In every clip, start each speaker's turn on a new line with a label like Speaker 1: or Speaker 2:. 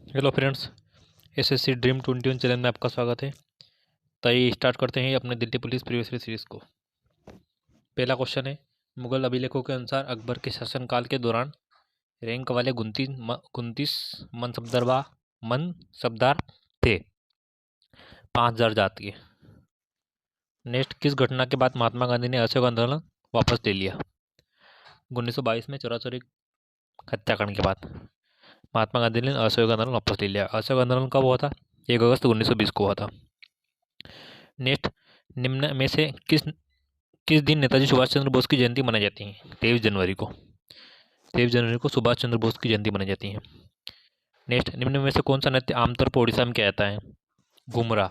Speaker 1: Hello friends. SSC dream 21 channel में आपका स्वागत है। तो ये स्टार्ट करते हैं अपने Delhi police previous year series को। पहला क्वेश्चन है, मुगल अभिलेखों के अनुसार अकबर के शासनकाल के दौरान रैंक वाले 29 मनसबदार थे, 5000 जात के। नेक्स्ट, किस घटना के बाद महात्मा गांधी ने असहयोग आंदोलन वापस ले लिया? 1922 में चौरा चौरी हत्याकांड के बाद महात्मा गांधी ने असहयोग आंदोलन वापस ले लिया। असहयोग आंदोलन कब हुआ था? 1 अगस्त 1920 को हुआ था। नेक्स्ट, निम्न में से किस किस दिन नेताजी सुभाष चंद्र बोस की जयंती मनाई जाती है? 23 जनवरी को। 23 जनवरी को सुभाष चंद्र बोस की जयंती मनाई जाती है। नेक्स्ट, निम्न में से कौन सा नृत्य आमतौर पर उड़ीसा में किया जाता है? घुमरा।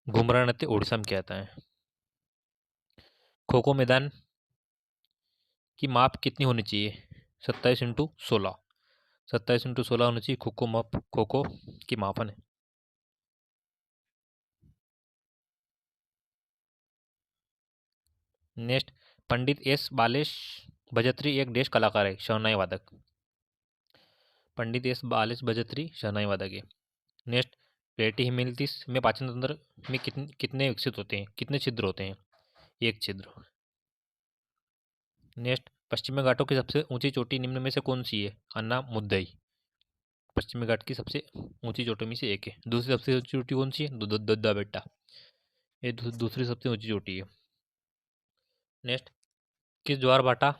Speaker 1: घुमरा नृत्य उड़ीसा में किया जाता है। खो खो मैदान की माप कितनी होनी चाहिए? 27x16। 27x16 होनी चाहिए खो खो की मापन है। नेक्स्ट, पंडित एस बालेश भजत्री एक देश कलाकार है, शहनाई वादक। पंडित एस बालेश भजत्री शहनाई वादक है। नेक्स्ट, प्लेटी हिमेलिटिस में पाचन तंत्र में कितने विकसित होते हैं, कितने छिद्र होते हैं? एक छिद्र। नेक्स्ट, पश्चिमी घाटों की सबसे ऊंची चोटी निम्न में से कौन सी है? अन्ना मुद्दई। पश्चिमी घाट की सबसे ऊंची चोटी में से एक है। दूसरी सबसे ऊंची चोटी कौन सी है? दद्दा बेटा। ये दूसरी सबसे ऊंची चोटी है। नेक्स्ट, किस ज्वार भाटा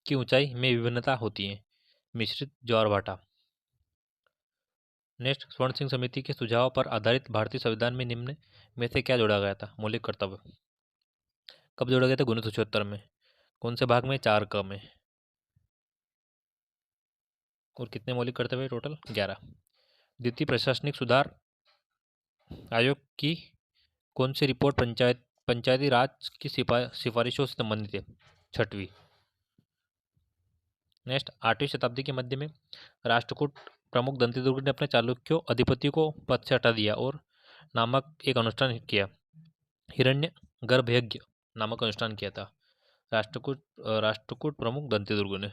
Speaker 1: की ऊंचाई में विभिन्नता होती है? मिश्रित ज्वार भाटा। नेक्स्ट, स्वर्ण सिंह समिति के सुझाव पर आधारित भारतीय संविधान में निम्न में से क्या जोड़ा गया था? मौलिक कर्तव्य। कब जोड़ा गया था? 1976 में। कौन से भाग में? 4 क में। और कितने मौलिक कर्तव्य टोटल? 11। द्वितीय प्रशासनिक सुधार आयोग की कौन सी रिपोर्ट पंचायती राज की सिफारिशों से संबंधित है? 6वीं। नेक्स्ट, 8वीं शताब्दी के मध्य में राष्ट्रकूट प्रमुख दंतीदुर्ग ने अपने चालुक्यों अधिपति को पद से हटा दिया और नामक एक अनुष्ठान किया। हिरण्य गर्भ यज्ञ नामक अनुष्ठान किया था राष्ट्रकूट प्रमुख दंतीदुर्ग ने।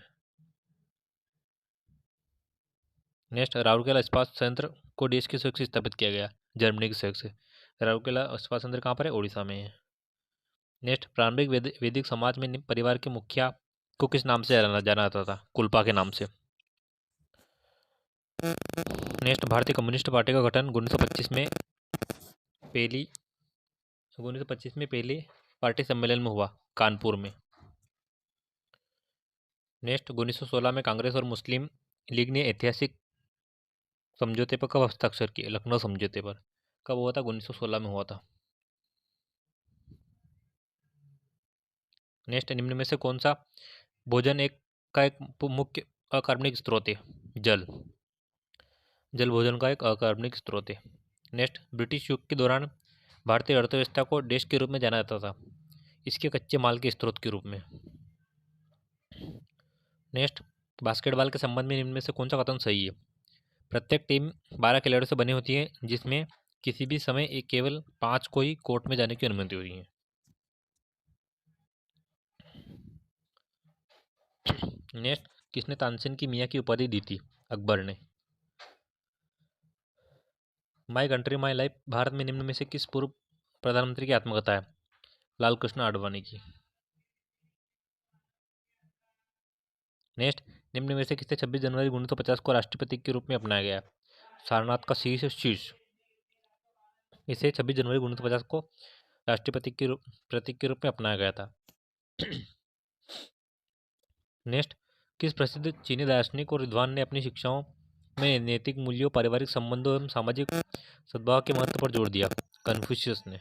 Speaker 1: नेक्स्ट, राउरकेला इस्पात संयंत्र को देश के सहयोग से स्थापित किया गया, जर्मनी के सहयोग से। राउरकेला इस्पात संयंत्र कहाँ पर है? उड़ीसा में है। नेक्स्ट, प्रारंभिक वैदिक समाज में परिवार के मुखिया को किस नाम से जाना जाता था? कुलपा के नाम से। नेक्स्ट, भारतीय कम्युनिस्ट पार्टी का गठन 1925 में पहले पार्टी सम्मेलन में हुआ, कानपुर में। नेक्स्ट, 1916 में कांग्रेस और मुस्लिम लीग ने ऐतिहासिक समझौते पर कब हस्ताक्षर किए? लखनऊ समझौते पर। कब हुआ था? 1916 में हुआ था। नेक्स्ट, निम्न में से कौन सा भोजन एक मुख्य अकार्बनिक स्रोत है? जल। जल भोजन का एक अकार्बनिक स्रोत है। नेक्स्ट, ब्रिटिश युग के दौरान भारतीय अर्थव्यवस्था को देश के रूप में जाना जाता था, इसके कच्चे माल के स्रोत के रूप में। नेक्स्ट, बास्केटबॉल के संबंध में निम्न में से कौन सा कथन सही है? प्रत्येक टीम 12 खिलाड़ियों से बनी होती है, जिसमें किसी भी समय केवल 5 को ही कोर्ट में जाने की अनुमति होती है। नेक्स्ट, किसने तानसेन की मियाँ की उपाधि दी थी? अकबर ने। My country my life Bharat में निम्न में से किस पूर्व प्रधानमंत्री की आत्मकथा है? लाल कृष्ण आडवाणी की। नेक्स्ट, निम्न में से किसे 26 जनवरी 1950 को राष्ट्रीय प्रतीक के रूप में अपनाया गया? सारनाथ का शीर्ष। इसे 26 जनवरी 1950 को राष्ट्रीय प्रतीक के रूप में अपनाया गया था। नेक्स्ट, किस प्रसिद्ध चीनी दार्शनिक और विद्वान ने अपनी शिक्षाओं में नैतिक मूल्यों, पारिवारिक संबंधों एवं सामाजिक सद्भाव के महत्व पर जोर दिया? कन्फ्यूशियस ने।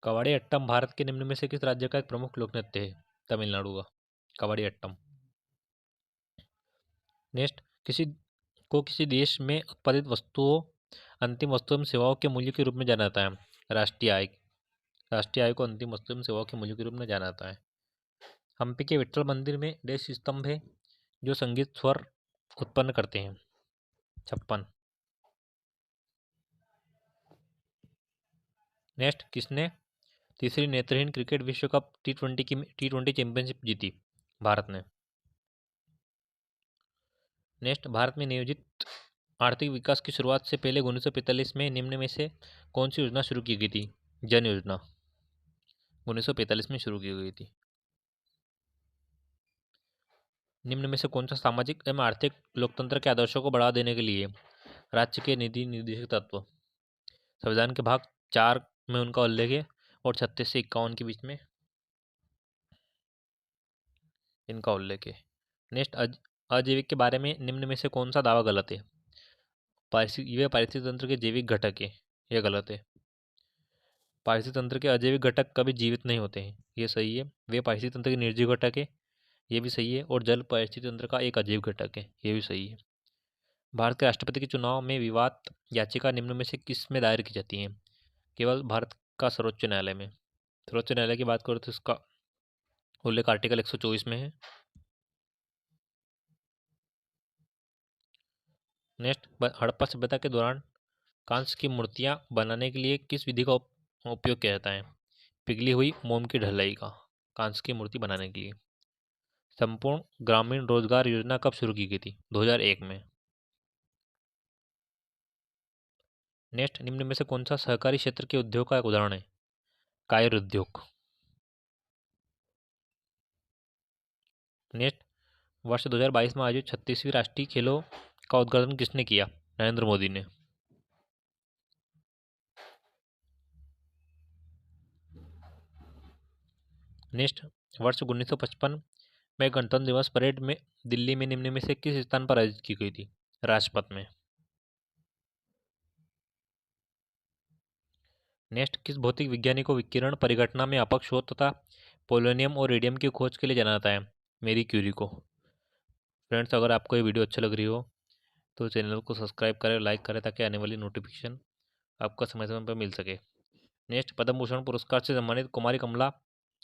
Speaker 1: कवाड़ी अट्टम भारत के निम्न में से किस राज्य का एक प्रमुख लोक नृत्य है? तमिलनाडु का कवाड़ी अट्टम। नेक्स्ट, किसी देश में उत्पादित वस्तुओं, अंतिम वस्तुओं एवं सेवाओं के मूल्य के रूप में जाना जाता है? राष्ट्रीय आय। राष्ट्रीय आय को अंतिम वस्तु एवं सेवाओं के मूल्य के रूप में जाना जाता है। हम्पी के विट्ठल मंदिर में देश स्तंभ है जो संगीत स्वर उत्पन्न करते हैं? 56। नेक्स्ट, किसने तीसरी नेत्रहीन क्रिकेट विश्व कप टी20 चैंपियनशिप जीती? भारत ने। नेक्स्ट, भारत में नियोजित आर्थिक विकास की शुरुआत से पहले 1945 में निम्न में से कौन सी योजना शुरू की गई थी? जन योजना 1945 में शुरू की गई थी। निम्न में से कौन सा सामाजिक एवं आर्थिक लोकतंत्र के आदर्शों को बढ़ावा देने के लिए राज्य के नीति निर्देशक तत्व संविधान के भाग 4 में उनका उल्लेख है और 36 से 51 के बीच में इनका उल्लेख है। नेक्स्ट, अजैविक के बारे में निम्न में से कौन सा दावा गलत है? यह पारिस्थितिक तंत्र के जैविक घटक है, यह गलत है। पारिस्थितिक तंत्र के अजैविक घटक कभी जीवित नहीं होते हैं, ये सही है। वे पारिस्थितिक तंत्र के निर्जीव घटक है, ये भी सही है। और जल पारिस्थितिक तंत्र का एक अजैव घटक है, ये भी सही है। भारत के राष्ट्रपति के चुनाव में विवाद याचिका निम्न में से किस में दायर की जाती है? केवल भारत का सर्वोच्च न्यायालय में। सर्वोच्च न्यायालय की बात करो तो इसका उल्लेख आर्टिकल 124 में है। नेक्स्ट, हड़प्पा सभ्यता के दौरान कांस्य की मूर्तियां बनाने के लिए किस विधि का उपयोग किया जाता है? पिघली हुई मोम की ढलाई का, कांस्य की मूर्ति बनाने के लिए। संपूर्ण ग्रामीण रोजगार योजना कब शुरू की गई थी? 2001 में। नेक्स्ट, निम्न में से कौन सा सहकारी क्षेत्र के उद्योग का एक उदाहरण है? कायर उद्योग। नेक्स्ट, वर्ष 2022 में आयोजित 36वीं राष्ट्रीय खेलों का उद्घाटन किसने किया? नरेंद्र मोदी ने। नेक्स्ट, वर्ष 1955 में गणतंत्र दिवस परेड में दिल्ली में निम्न में से किस स्थान पर आयोजित की गई थी? राजपथ में। नेक्स्ट, किस भौतिक विज्ञानी को विकिरण परिघटना में अपक्ष शोध तथा पोलोनियम और रेडियम की खोज के लिए जाना जाता है? मेरी क्यूरी को। फ्रेंड्स, अगर आपको ये वीडियो अच्छा लग रही हो तो चैनल को सब्सक्राइब करें, लाइक करें, ताकि आने वाली नोटिफिकेशन आपको समय समय पर मिल सके। नेक्स्ट, पद्म भूषण पुरस्कार से सम्मानित कुमारी कमला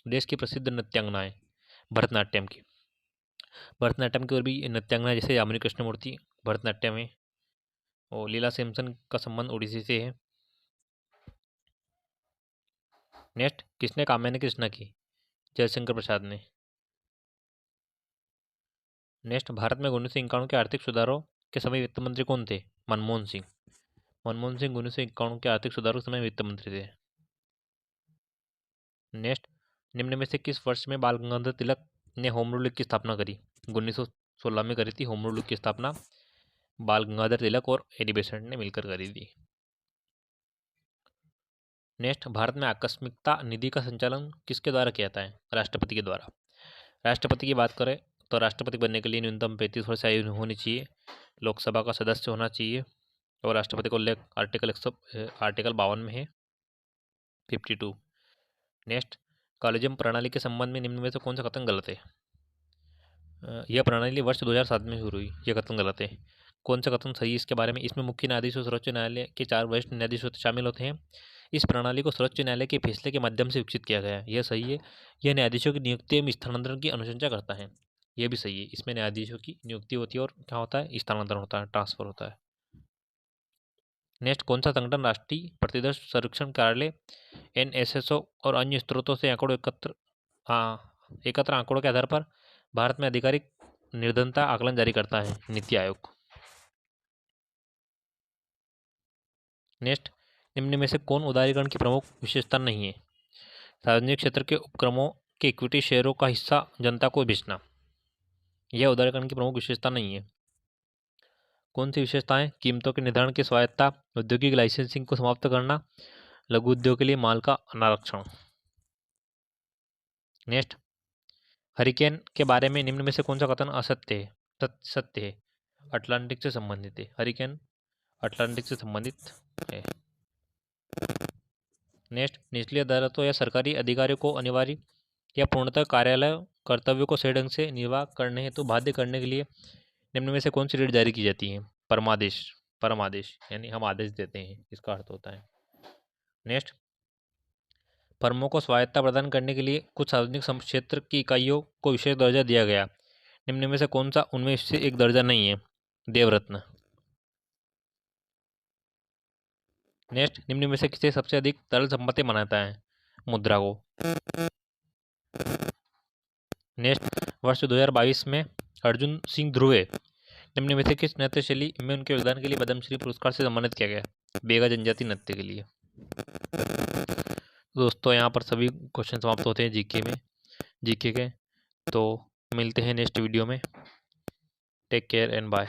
Speaker 1: देश की प्रसिद्ध नृत्यांगना है भरतनाट्यम की। भरतनाट्यम की और भी नृत्यांगना जैसे यामिनी कृष्णमूर्ति भरतनाट्यम है, और लीला सैमसन का संबंध ओडिसी से है। नेक्स्ट, किसने काम्यानी की रचना की? जयशंकर प्रसाद ने। नेक्स्ट, भारत में 1951 के आर्थिक सुधारों के समय वित्त मंत्री कौन थे? मनमोहन सिंह। मनमोहन सिंह 1951 के आर्थिक सुधारों के समय वित्त मंत्री थे। नेक्स्ट, निम्न में से किस वर्ष में बाल गंगाधर तिलक ने होम रूल लीग की स्थापना करी? 1916 में करी थी होम रूल लीग की स्थापना, बाल गंगाधर तिलक और एडी बेसेंट ने मिलकर करी थी। नेक्स्ट, भारत में आकस्मिकता निधि का संचालन किसके द्वारा किया जाता है? राष्ट्रपति के द्वारा। राष्ट्रपति की बात करें तो राष्ट्रपति बनने के लिए न्यूनतम 35 वर्ष आयु होनी चाहिए, लोकसभा का सदस्य होना चाहिए, और राष्ट्रपति को उल्लेख आर्टिकल 52 में है, 52। नेक्स्ट, कॉलेजियम प्रणाली के संबंध में निम्न में से कौन सा कथन गलत है? यह प्रणाली वर्ष 2007 में शुरू हुई, यह कथन गलत है। कौन सा कथन सही है इसके बारे में? इसमें मुख्य न्यायाधीश और सर्वोच्च न्यायालय के 4 वरिष्ठ न्यायाधीश शामिल होते हैं। इस प्रणाली को सर्वोच्च न्यायालय के फैसले के माध्यम से विकसित किया गया है, यह सही है। यह न्यायाधीशों की नियुक्ति एवं स्थानांतरण की अनुशंसा करता है, यह भी सही है। इसमें न्यायाधीशों की नियुक्ति होती है और क्या होता है? स्थानांतरण होता है, ट्रांसफर होता है। नेक्स्ट, कौन सा संगठन राष्ट्रीय प्रतिदर्श सर्वेक्षण कार्यालय NSSO और अन्य स्रोतों से आंकड़ों एकत्र आंकड़ों के आधार पर भारत में आधिकारिक निर्धनता आकलन जारी करता है? नीति आयोग। नेक्स्ट, निम्न में से कौन उदारीकरण की प्रमुख विशेषता नहीं है? सार्वजनिक क्षेत्र के उपक्रमों के इक्विटी शेयरों का हिस्सा जनता को बेचना, यह उदारीकरण की प्रमुख विशेषता नहीं है। कौन सी विशेषताएं? कीमतों के निर्धारण की स्वायत्ता, औद्योगिक लाइसेंसिंग को समाप्त करना, लघु उद्योग के लिए माल का अनारक्षण। नेक्स्ट, हरिकेन के बारे में निम्न में से कौन सा कथन असत्य है? सत्य है, अटलांटिक से संबंधित है। हरिकेन अटलांटिक से संबंधित है। नेक्स्ट, निचली अदालतों या सरकारी अधिकारियों को अनिवार्य या पूर्णतः कार्यालय कर्तव्यों को सही ढंग से निर्वाह करने हेतु बाध्य करने के लिए निम्न में से कौन सी रीट जारी की जाती है? परमादेश। परमादेश यानी हम आदेश देते हैं, इसका अर्थ होता है। नेक्स्ट, फर्मों को स्वायत्ता प्रदान करने के लिए कुछ सार्वजनिक क्षेत्र की इकाइयों को विशेष दर्जा दिया गया, निम्न में से कौन सा उनमें से एक दर्जा नहीं है? देवरत्न। नेक्स्ट, निम्न में से किसे सबसे अधिक तरल संपत्ति माना जाता है? मुद्रा को। नेक्स्ट, वर्ष 2022 में अर्जुन सिंह ध्रुवे निम्न में से किस नृत्य शैली में उनके योगदान के लिए पद्मश्री पुरस्कार से सम्मानित किया गया? बेगा जनजाति नृत्य के लिए। दोस्तों यहाँ पर सभी क्वेश्चन समाप्त होते हैं जीके के। तो मिलते हैं नेक्स्ट वीडियो में। Take care and bye.